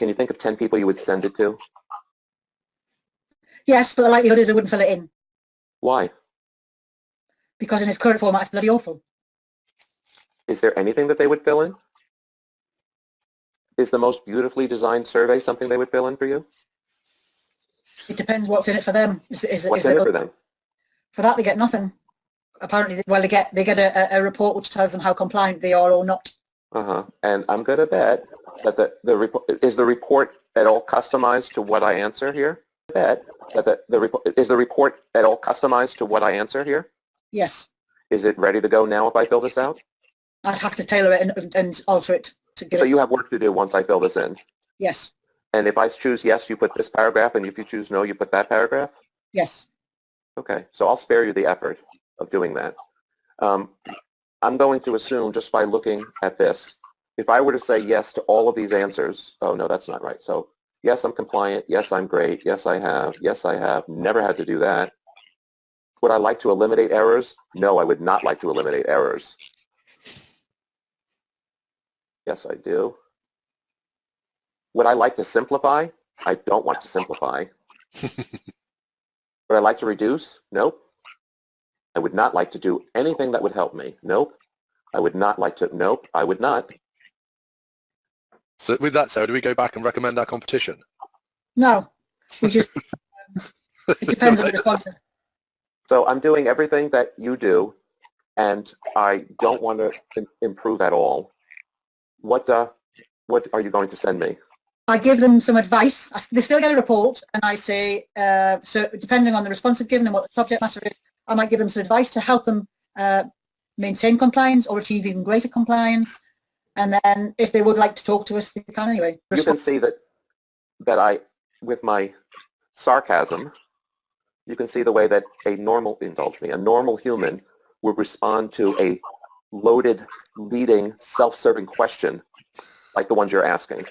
Can you think of 10 people you would send it to? Yes, but the likelihood is I wouldn't fill it in. Why? Because in its current format, it's bloody awful. Is there anything that they would fill in? Is the most beautifully designed survey something they would fill in for you? It depends what's in it for them. What's in it for them? For that, they get nothing. Apparently, well, they get a report which tells them how compliant they are or not. And I'm going to bet that the report is the report at all customized to what I answer here. Bet that the report is the report at all customized to what I answer here. Yes. Is it ready to go now if I fill this out? I'd have to tailor it and alter it to get. So you have work to do once I fill this in. Yes. And if I choose yes, you put this paragraph, and if you choose no, you put that paragraph? Yes. Okay, so I'll spare you the effort of doing that. I'm going to assume just by looking at this, if I were to say yes to all of these answers, oh no, that's not right. So yes, I'm compliant. Yes, I'm great. Yes, I have. Yes, I have. Never had to do that. Would I like to eliminate errors? No, I would not like to eliminate errors. Yes, I do. Would I like to simplify? I don't want to simplify. Would I like to reduce? Nope. I would not like to do anything that would help me. Nope. I would not like to. Nope, I would not. So with that, Sarah, do we go back and recommend our competition? No. We just, it depends on the responses. So I'm doing everything that you do, and I don't want to improve at all. What are you going to send me? I give them some advice. They still get a report, and I say, so depending on the response I've given and what the subject matter is, I might give them some advice to help them maintain compliance or achieve even greater compliance. And then if they would like to talk to us, they can anyway. You can see that I, with my sarcasm, you can see the way that a normal human would respond to a loaded, leading, self-serving question like the ones you're asking.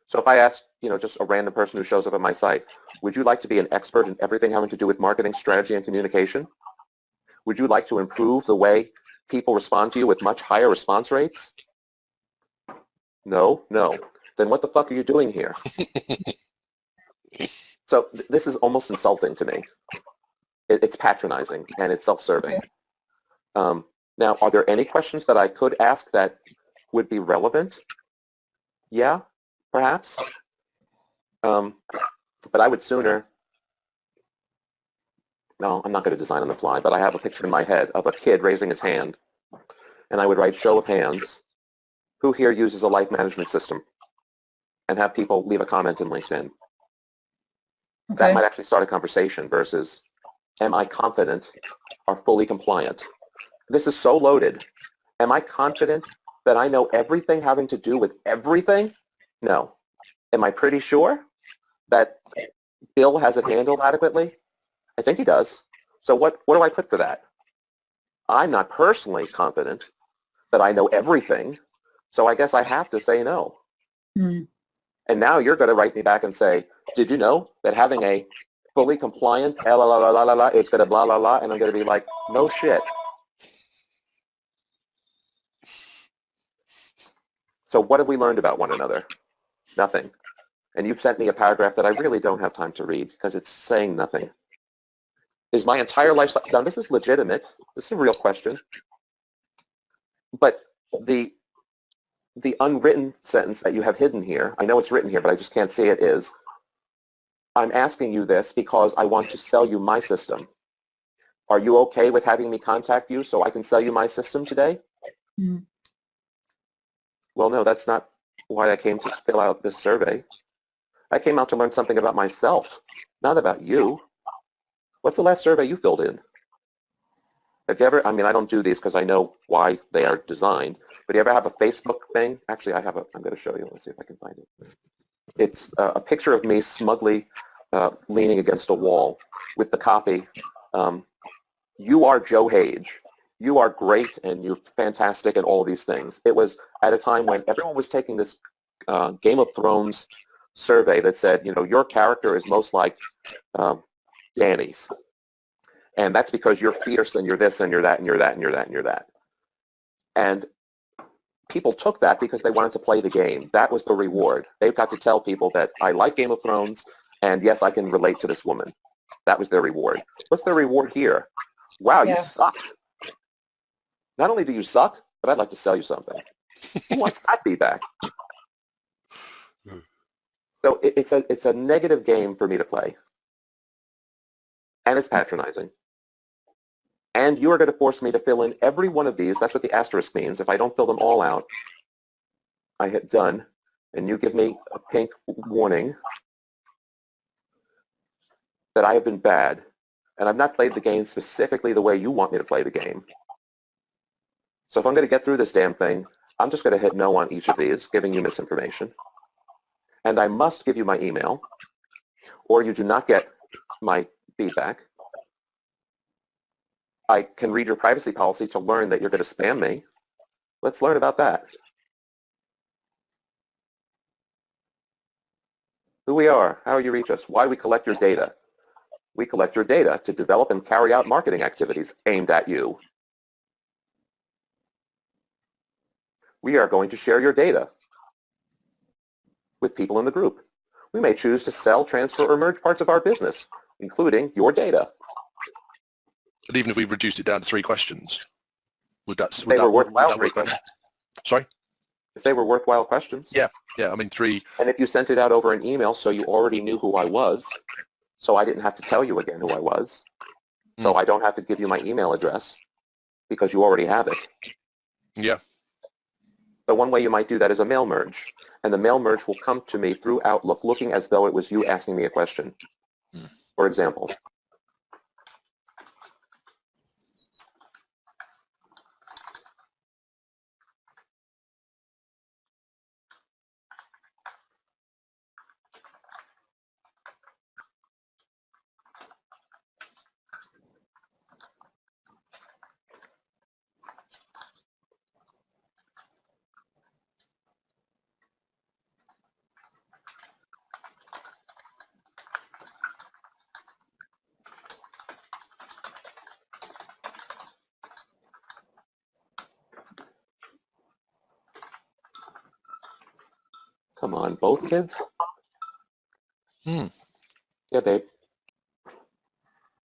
So if I ask, just a random person who shows up at my site, would you like to be an expert in everything having to do with marketing, strategy, and communication? Would you like to improve the way people respond to you with much higher response rates? No. Then what the fuck are you doing here? So this is almost insulting to me. It's patronizing and it's self-serving. Now, are there any questions that I could ask that would be relevant? Yeah, perhaps. But I would sooner, no, I'm not going to design on the fly, but I have a picture in my head of a kid raising his hand, and I would write show of hands, who here uses a life management system, and have people leave a comment in LinkedIn. Okay. That might actually start a conversation versus, am I confident or fully compliant? This is so loaded. Am I confident that I know everything having to do with everything? No. Am I pretty sure that Bill has it handled adequately? I think he does. So what do I put for that? I'm not personally confident that I know everything, so I guess I have to say no. Mm. And now you're going to write me back and say, did you know that having a fully compliant la la la la la la, it's going to blah, blah, blah, and I'm going to be like, no shit. So what have we learned about one another? Nothing. And you've sent me a paragraph that I really don't have time to read because it's saying nothing. Is my entire life, now this is legitimate, this is a real question, but the unwritten sentence that you have hidden here, I know it's written here, but I just can't see it, is, I'm asking you this because I want to sell you my system. Are you okay with having me contact you so I can sell you my system today? Mm. Well, no, that's not why I came to fill out this survey. I came out to learn something about myself, not about you. What's the last survey you filled in? Have you ever, I mean, I don't do these because I know why they are designed, but do you ever have a Facebook thing? Actually, I'm going to show you. Let's see if I can find it. It's a picture of me smugly leaning against a wall with the copy, you are Joe Hage. You are great and you're fantastic and all of these things. It was at a time when everyone was taking this Game of Thrones survey that said, your character is most like Dany's. And that's because you're fierce and you're this and you're that and you're that and you're that and you're that. And people took that because they wanted to play the game. That was the reward. They've got to tell people that I like Game of Thrones, and yes, I can relate to this woman. That was their reward. What's their reward here? Wow, you Yeah. suck. Not only do you suck, but I'd like to sell you something. Who wants that feedback? So it's a negative game for me to play. And it's patronizing. And you are going to force me to fill in every one of these. That's what the asterisk means. If I don't fill them all out, I hit done, and you give me a pink warning that I have been bad, and I've not played the game specifically the way you want me to play the game. So if I'm going to get through this damn thing, I'm just going to hit no on each of these, giving you misinformation. And I must give you my email, or you do not get my feedback. I can read your privacy policy to learn that you're going to spam me. Let's learn about that. Who we are, how you reach us, why we collect your data. We collect your data to develop and carry out marketing activities aimed at you. We are going to share your data with people in the group. We may choose to sell, transfer, or merge parts of our business, including your data. But even if we reduced it down to 3 questions, would that If they were worthwhile, work better? Sorry? If they were worthwhile questions. Yeah, I mean 3. And if you sent it out over an email so you already knew who I was, so I didn't have to tell you again who I was, so I don't have to give you my email address because you already have it. Yeah. So one way you might do that is a mail merge. And the mail merge will come to me through Outlook looking as though it was you asking me a question. For example, come on, both kids? Yeah, babe.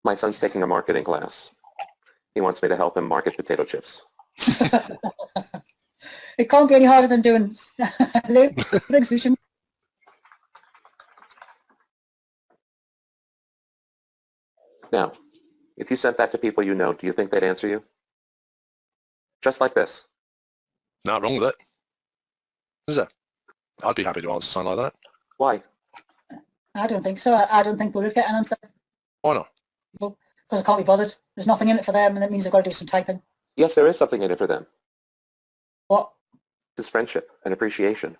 My son's taking a marketing class. He wants me to help him market potato chips. It can't be any harder than doing solution. Now, if you sent that to people you know, do you think they'd answer you? Just like this. Not wrong with it. Is there? I'd be happy to answer something like that. Why? I don't think so. I don't think we would get an answer Why not? because I can't be bothered. There's nothing in it for them, and that means they've got to do some typing. Yes, there is something in it for them. What? This is friendship and appreciation.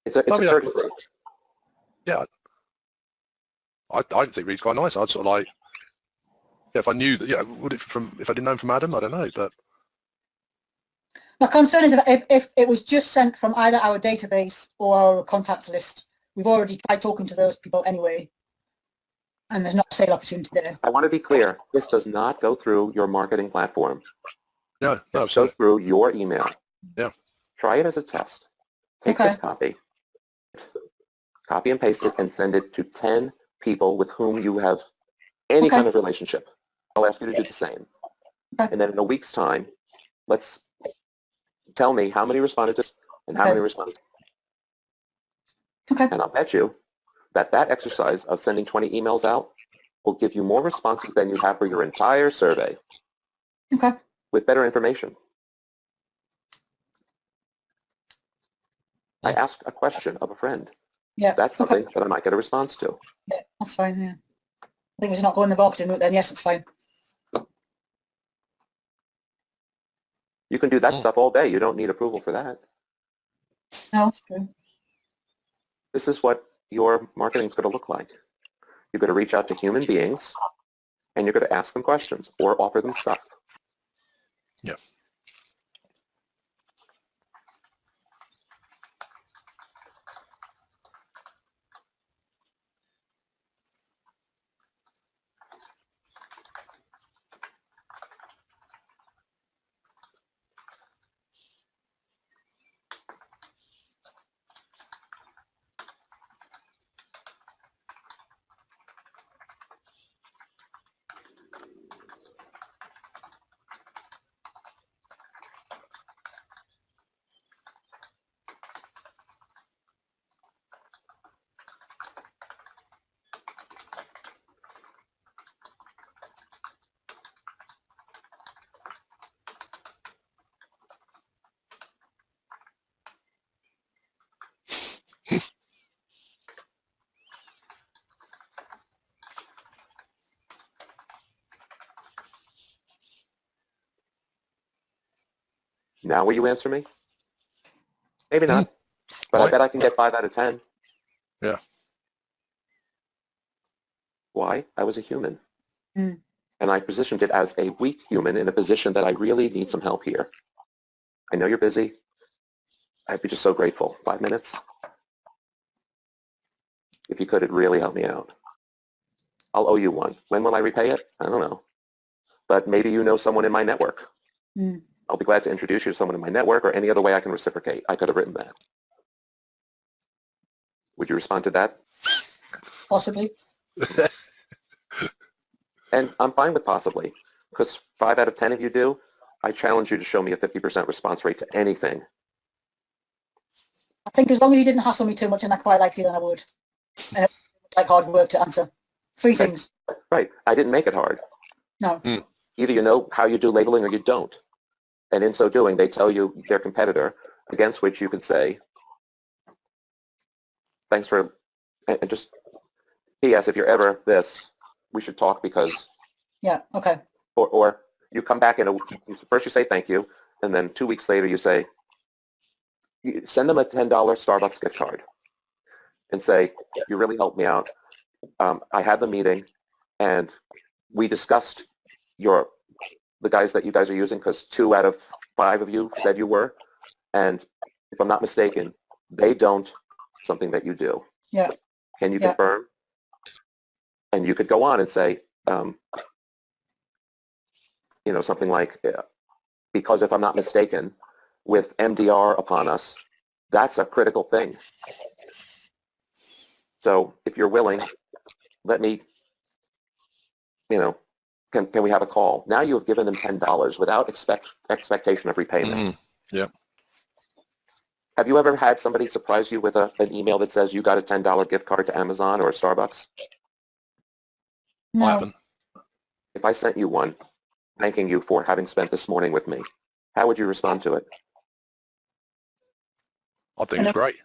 It's a courtesy. Yeah. I think Reed's quite nice. I'd sort of like, yeah, if I knew that, yeah, would it if I didn't know him from Adam, I don't know, but. My concern is if it was just sent from either our database or our contacts list. We've already tried talking to those people anyway, and there's not a sale opportunity there. I want to be clear. This does not go through your marketing platform. No, It goes absolutely. through your email. Yeah. Try it as a test. Take this copy and paste it, and send it to 10 people with whom you have any kind of relationship. I'll ask you to do the same. And then in a week's time, let's tell me how many responded to this and how many responded. And I'll bet you that that exercise of sending 20 emails out will give you more responses than you have for your entire survey. With better information. I asked a question of a friend. Yeah. That's something that I might get a response to. Yeah, that's fine, yeah. I think it's not going the marketing route then, yes, it's fine. You can do that stuff all day. You don't need approval for that. No, it's true. This is what your marketing is going to look like. You're going to reach out to human beings, and you're going to ask them questions or offer them stuff. Yeah. Now will you answer me? Maybe not, but I Why? bet I can get 5 out of 10. Yeah. Why? I was a human. Mm. And I positioned it as a weak human in a position that I really need some help here. I know you're busy. I'd be just so grateful. 5 minutes? If you could, it'd really help me out. I'll owe you one. When will I repay it? I don't know. But maybe you know someone in my network. Mm. I'll be glad to introduce you to someone in my network or any other way I can reciprocate. I could have written that. Would you respond to that? Possibly. And I'm fine with possibly, because 5 out of 10 of you do. I challenge you to show me a 50% response rate to anything. I think as long as you didn't hassle me too much and I quite liked you, then I would. And it would take hard work to answer. 3 Okay. things. Right. I didn't make it hard. No. Either you know how you do labeling or you don't. And in so doing, they tell you their competitor, against which you can say, thanks for, and just, P.S. if you're ever this, we should talk because, Yeah. Okay. or you come back in first you say thank you, and then 2 weeks later you say, you send them a $10 Starbucks gift card and say, you really helped me out. I had the meeting and we discussed the guys that you guys are using because 2 out of 5 of you said you were. And if I'm not mistaken, they don't something that you do. Yeah. Can you Yeah. confirm? And you could go on and say, something like, because if I'm not mistaken, with MDR upon us, that's a critical thing. So if you're willing, let me, can we have a call? Now you have given them $10 without expectation of repayment. Yeah. Have you ever had somebody surprise you with an email that says you got a $10 gift card to Amazon or Starbucks? No. I haven't. If I sent you one, thanking you for having spent this morning with me, how would you respond to it? I think it's great.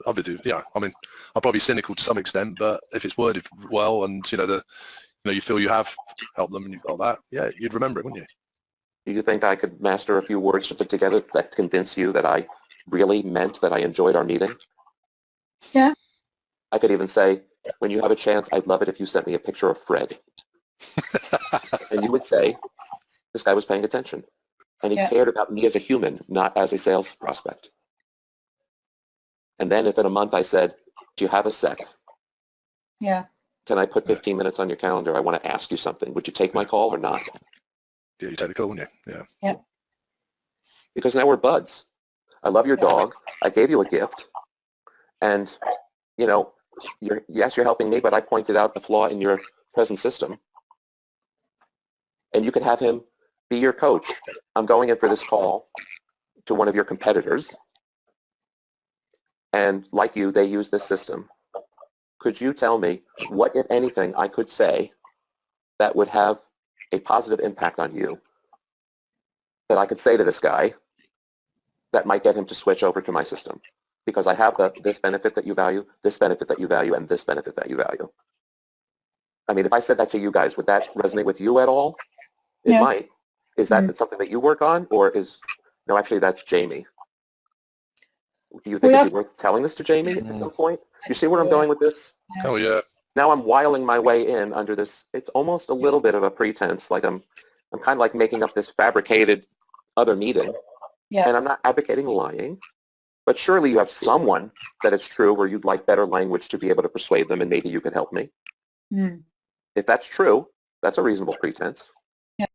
I'll be yeah. I mean, I'll probably be cynical to some extent, but if it's worded well and you feel you have helped them and you've got that, yeah, you'd remember it, wouldn't you? Do you think I could master a few words to put together that convince you that I really meant that I enjoyed our meeting? Yeah. I could even say, when you have a chance, I'd love it if you sent me a picture of Fred. And you would say, this guy was paying attention. And he cared about me as a human, not as a sales prospect. And then if in a month I said, do you have a sec? Yeah. Can I put 15 minutes on your calendar? I want to ask you something. Would you take my call or not? Yeah, you take the call, wouldn't you? Yeah. Yeah. Because now we're buds. I love your dog. I gave you a gift. And, you're helping me, but I pointed out the flaw in your present system. And you could have him be your coach. I'm going in for this call to one of your competitors. And like you, they use this system. Could you tell me what, if anything, I could say that would have a positive impact on you that I could say to this guy that might get him to switch over to my system? Because I have this benefit that you value, this benefit that you value, and this benefit that you value. I mean, if I said that to you guys, would that resonate with you at all? It might. Is that something that you work on, or no, actually, that's Jamie. Do you think it'd be worth telling this to Jamie at some point? You see where I'm going with this? Oh, yeah. Now I'm wiling my way in under this. It's almost a little bit of a pretense, like I'm kind of like making up this fabricated other meeting. Yeah. And I'm not advocating lying, but surely you have someone that it's true where you'd like better language to be able to persuade them, and maybe you could help me. Mm. If that's true, that's a reasonable pretense. Yeah.